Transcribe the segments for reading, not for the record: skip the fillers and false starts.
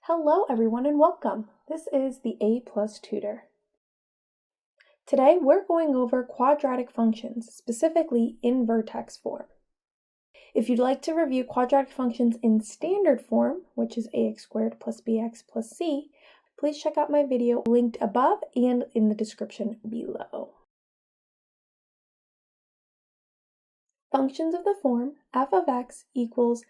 Hello everyone and welcome. This is the A+ Tutor. Today we're going over quadratic functions, specifically in vertex form. If you'd like to review quadratic functions in standard form, which is ax squared plus bx plus c, please check out my video linked above and in the description below. Functions of the form f of x equals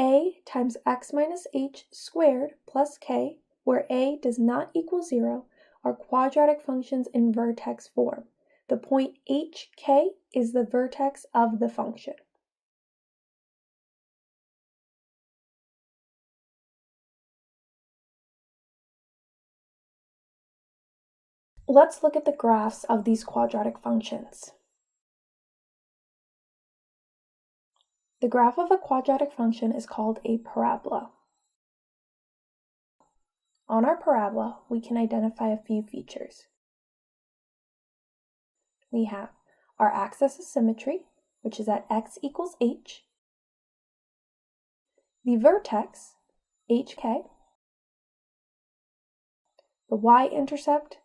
a times x minus h squared plus k, where a does not equal 0, are quadratic functions in vertex form. The point hk is the vertex of the function. Let's look at the graphs of these quadratic functions. The graph of a quadratic function is called a parabola. On our parabola, we can identify a few features. We have our axis of symmetry, which is at x equals h, the vertex, hk, the y-intercept,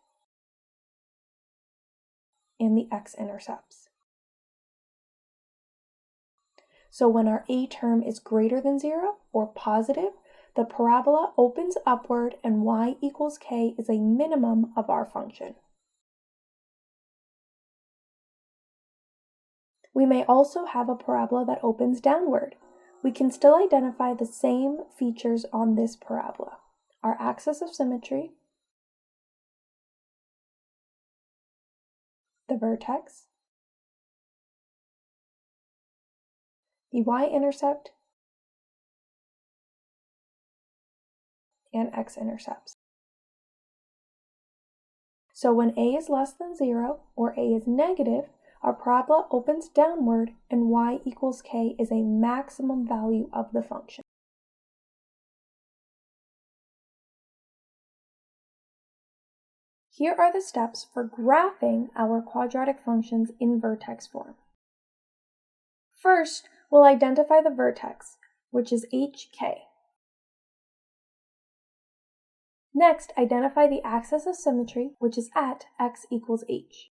and the x-intercepts. So when our a term is greater than 0 or positive, the parabola opens upward and y equals k is a minimum of our function. We may also have a parabola that opens downward. We can still identify the same features on this parabola: our axis of symmetry, the vertex, the y-intercept, and x-intercepts. So when a is less than 0 or a is negative, our parabola opens downward and y equals k is a maximum value of the function. Here are the steps for graphing our quadratic functions in vertex form. First, we'll identify the vertex, which is hk. Next, identify the axis of symmetry, which is at x equals h.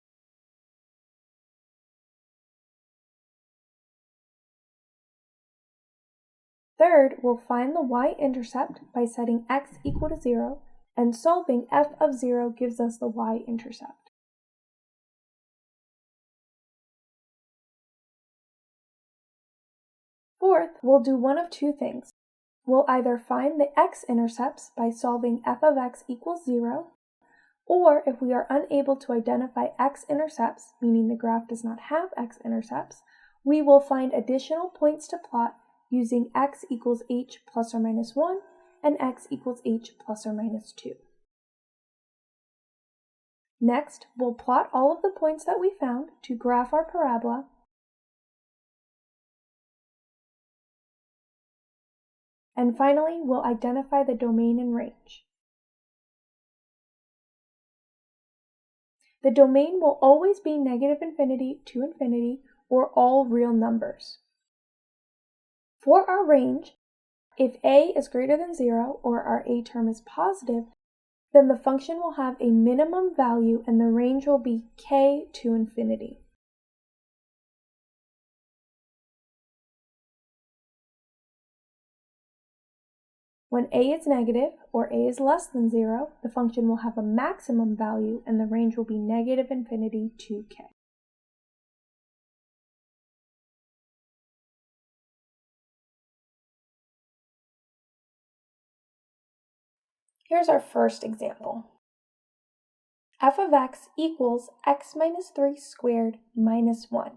Third, we'll find the y-intercept by setting x equal to 0, and solving f of 0 gives us the y-intercept. Fourth, we'll do one of two things. We'll either find the x-intercepts by solving f of x equals 0, or if we are unable to identify x-intercepts, meaning the graph does not have x-intercepts, we will find additional points to plot using x equals h plus or minus 1 and x equals h plus or minus 2. Next, we'll plot all of the points that we found to graph our parabola. And finally, we'll identify the domain and range. The domain will always be negative infinity to infinity, or all real numbers. For our range, if a is greater than 0 or our a term is positive, then the function will have a minimum value and the range will be k to infinity. When a is negative or a is less than 0, the function will have a maximum value and the range will be negative infinity to k. Here's our first example. F of x equals x minus 3 squared minus 1.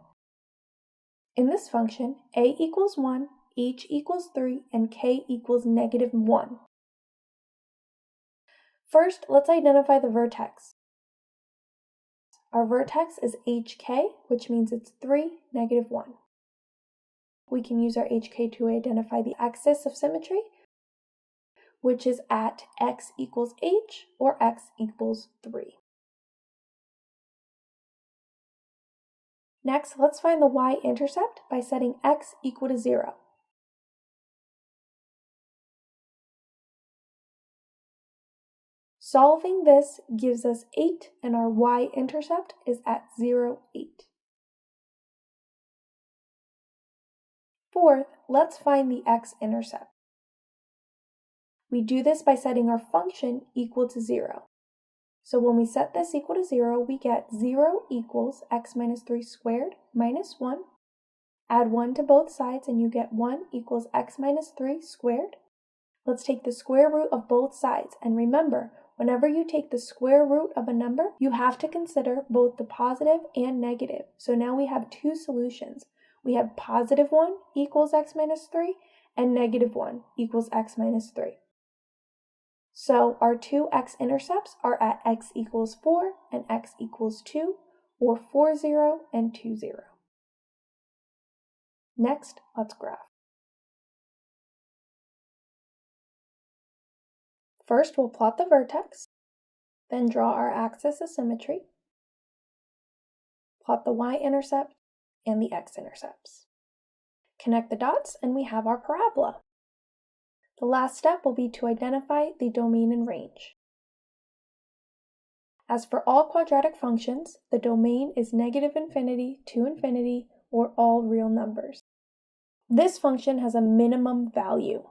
In this function, a equals 1, h equals 3, and k equals negative 1. First, let's identify the vertex. Our vertex is hk, which means it's 3, negative 1. We can use our hk to identify the axis of symmetry, which is at x equals h or x equals 3. Next, let's find the y-intercept by setting x equal to 0. Solving this gives us 8, and our y-intercept is at 0, 8. Fourth, let's find the x-intercept. We do this by setting our function equal to 0. So when we set this equal to 0, we get 0 equals x minus 3 squared minus 1. Add 1 to both sides and you get 1 equals x minus 3 squared. Let's take the square root of both sides, and remember, whenever you take the square root of a number, you have to consider both the positive and negative. So now we have two solutions. We have positive 1 equals x minus 3 and negative 1 equals x minus 3. So our two x-intercepts are at x equals 4 and x equals 2, or 4, 0 and 2, 0. Next, let's graph. First, we'll plot the vertex, then draw our axis of symmetry, plot the y-intercept and the x-intercepts. Connect the dots and we have our parabola. The last step will be to identify the domain and range. As for all quadratic functions, the domain is negative infinity to infinity, or all real numbers. This function has a minimum value.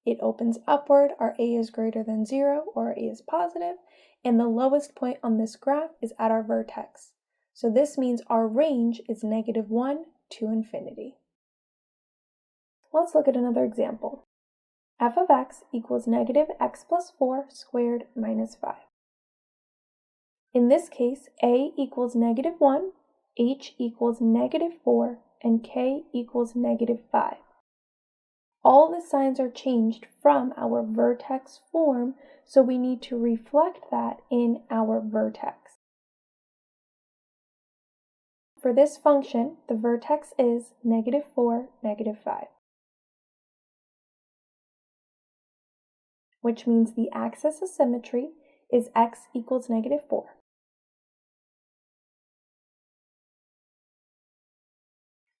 It opens upward, our a is greater than 0, or our a is positive, and the lowest point on this graph is at our vertex. So this means our range is negative 1 to infinity. Let's look at another example. F of x equals negative x plus 4 squared minus 5. In this case, a equals negative 1, h equals negative 4, and k equals negative 5. All the signs are changed from our vertex form, so we need to reflect that in our vertex. For this function, the vertex is negative 4, negative 5, which means the axis of symmetry is x equals negative 4.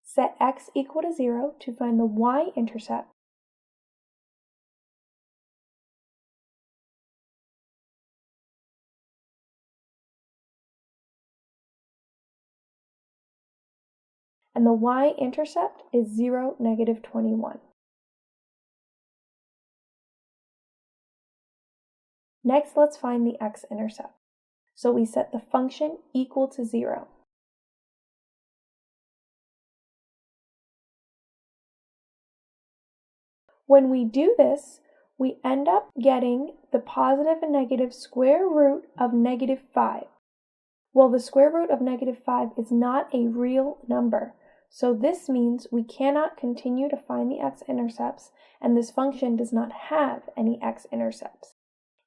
Set x equal to 0 to find the y-intercept. And the y-intercept is 0, negative 21. Next, let's find the x-intercept. So we set the function equal to 0. When we do this, we end up getting the positive and negative square root of negative 5. Well, the square root of negative 5 is not a real number, so this means we cannot continue to find the x-intercepts, and this function does not have any x-intercepts.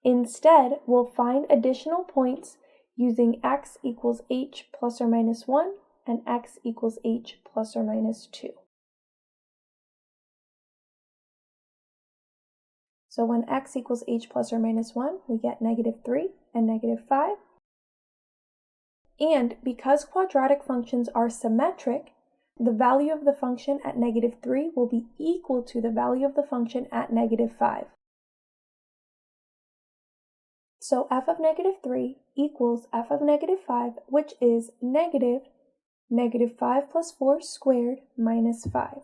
Instead, we'll find additional points using x equals h plus or minus 1 and x equals h plus or minus 2. So when x equals h plus or minus 1, we get negative 3 and negative 5. And because quadratic functions are symmetric, the value of the function at negative 3 will be equal to the value of the function at negative 5. So f of negative 3 equals f of negative 5, which is negative 5 plus 4 squared minus 5.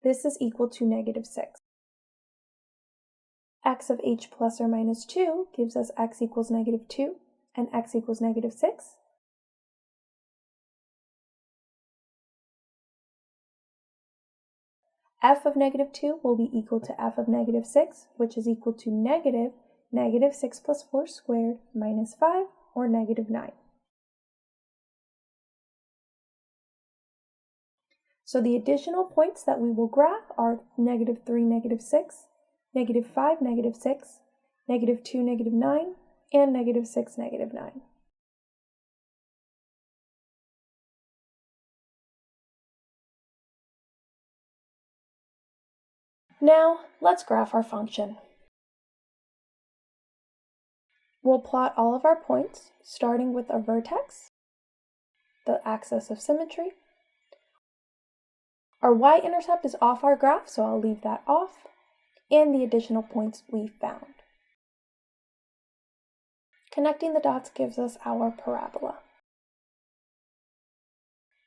This is equal to negative 6. X of h plus or minus 2 gives us x equals negative 2 and x equals negative 6. F of negative 2 will be equal to f of negative 6, which is equal to negative 6 plus 4 squared minus 5, or negative 9. So the additional points that we will graph are negative 3, negative 6, negative 5, negative 6, negative 2, negative 9, and negative 6, negative 9. Now, let's graph our function. We'll plot all of our points, starting with our vertex, the axis of symmetry. Our y-intercept is off our graph, so I'll leave that off, and the additional points we found. Connecting the dots gives us our parabola.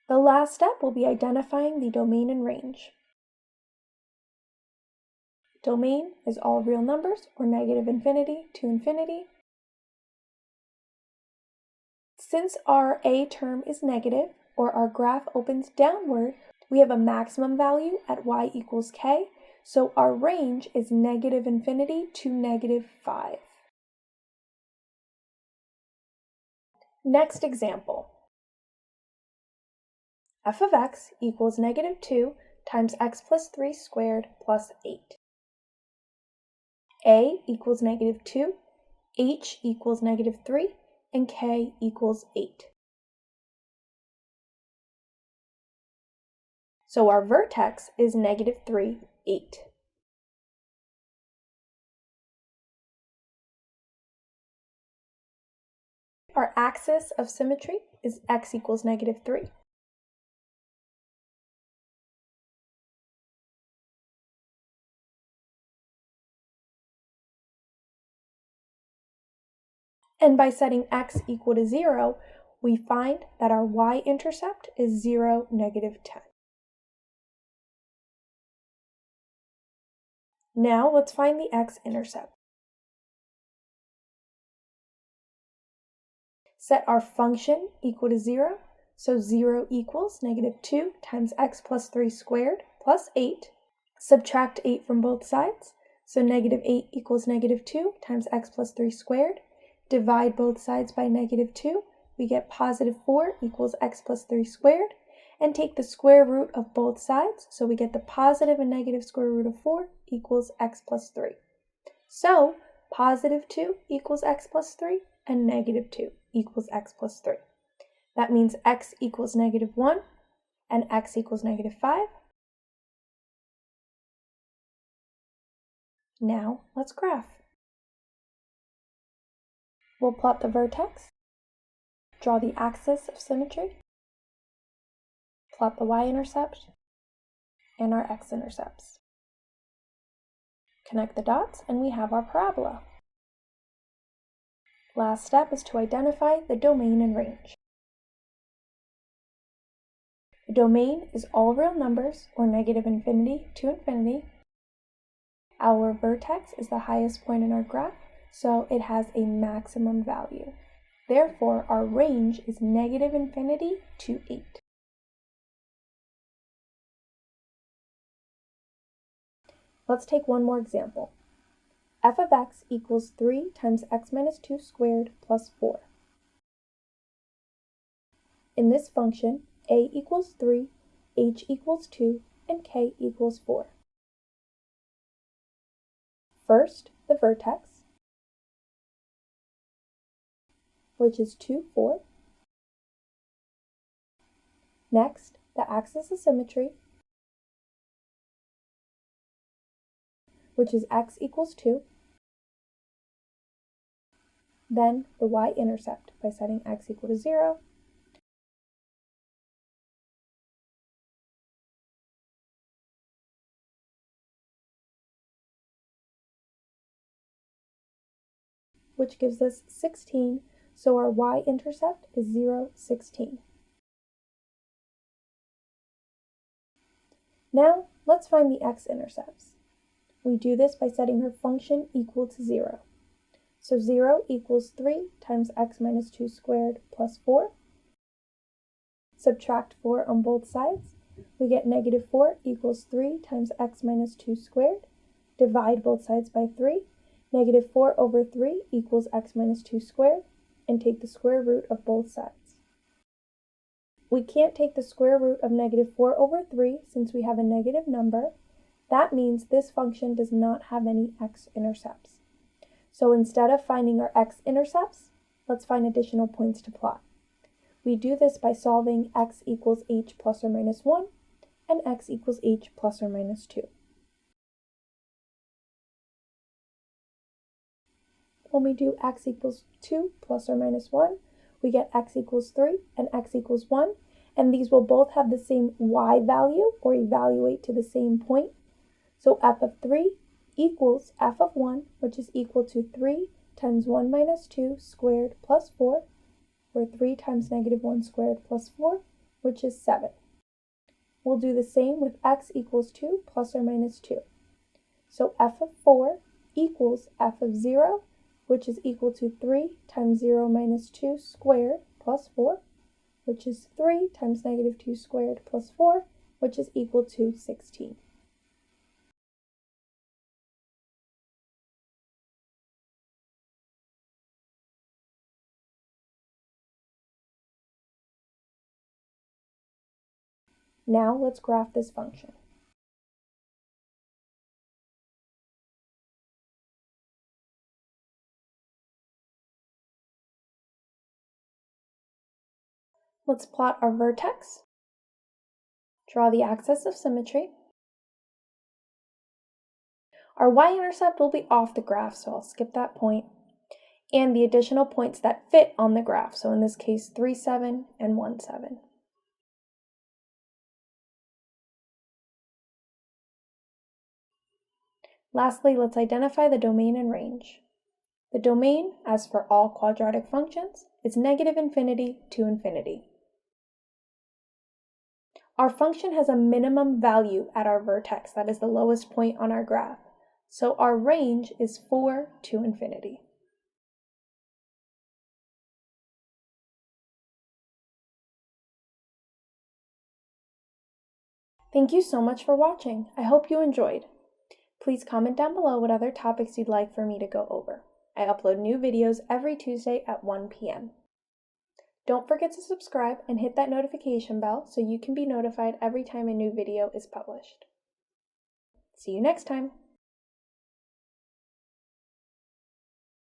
The last step will be identifying the domain and range. Domain is all real numbers or negative infinity to infinity. Since our a term is negative, or our graph opens downward, we have a maximum value at y equals k, so our range is negative infinity to negative 5. Next example. F of x equals negative 2 times x plus 3 squared plus 8. A equals negative 2, h equals negative 3, and k equals 8. So our vertex is negative 3, 8. Our axis of symmetry is x equals negative 3. And by setting x equal to 0, we find that our y-intercept is 0, negative 10. Now let's find the x-intercept. Set our function equal to 0, so 0 equals negative 2 times x plus 3 squared plus 8. Subtract 8 from both sides, so negative 8 equals negative 2 times x plus 3 squared. Divide both sides by negative 2, we get positive 4 equals x plus 3 squared, and take the square root of both sides, so we get the positive and negative square root of 4 equals x plus 3. So, positive 2 equals x plus 3, and negative 2 equals x plus 3. That means x equals negative 1, and x equals negative 5. Now, let's graph. We'll plot the vertex, draw the axis of symmetry, plot the y-intercept, and our x-intercepts. Connect the dots, and we have our parabola. Last step is to identify the domain and range. The domain is all real numbers, or negative infinity to infinity. Our vertex is the highest point in our graph, so it has a maximum value. Therefore, our range is negative infinity to 8. Let's take one more example. F of x equals 3 times x minus 2 squared plus 4. In this function, a equals 3, h equals 2, and k equals 4. First, the vertex, which is 2, 4. Next, the axis of symmetry, which is x equals 2. Then the y-intercept by setting x equal to 0. Which gives us 16, so our y-intercept is 0, 16. Now, let's find the x-intercepts. We do this by setting her function equal to 0. So 0 equals 3 times x minus 2 squared plus 4. Subtract 4 on both sides. We get negative 4 equals 3 times x minus 2 squared. Divide both sides by 3. Negative 4 over 3 equals x minus 2 squared, and take the square root of both sides. We can't take the square root of negative 4 over 3 since we have a negative number. That means this function does not have any x-intercepts. So instead of finding our x-intercepts, let's find additional points to plot. We do this by solving x equals h plus or minus 1 and x equals h plus or minus 2. When we do x equals 2 plus or minus 1, we get x equals 3 and x equals 1, and these will both have the same y value or evaluate to the same point. So f of 3 equals f of 1, which is equal to 3 times 1 minus 2 squared plus 4, or 3 times negative 1 squared plus 4, which is 7. We'll do the same with x equals 2 plus or minus 2. So f of 4 equals f of 0, which is equal to 3 times 0 minus 2 squared plus 4, which is 3 times negative 2 squared plus 4, which is equal to 16. Now let's graph this function. Let's plot our vertex, draw the axis of symmetry. Our y-intercept will be off the graph, so I'll skip that point, and the additional points that fit on the graph, so in this case 3, 7, and 1, 7. Lastly, let's identify the domain and range. The domain, as for all quadratic functions, is negative infinity to infinity. Our function has a minimum value at our vertex, that is the lowest point on our graph, so our range is 4 to infinity. Thank you so much for watching. I hope you enjoyed. Please comment down below what other topics you'd like for me to go over. I upload new videos every Tuesday at 1 p.m. Don't forget to subscribe and hit that notification bell so you can be notified every time a new video is published. See you next time!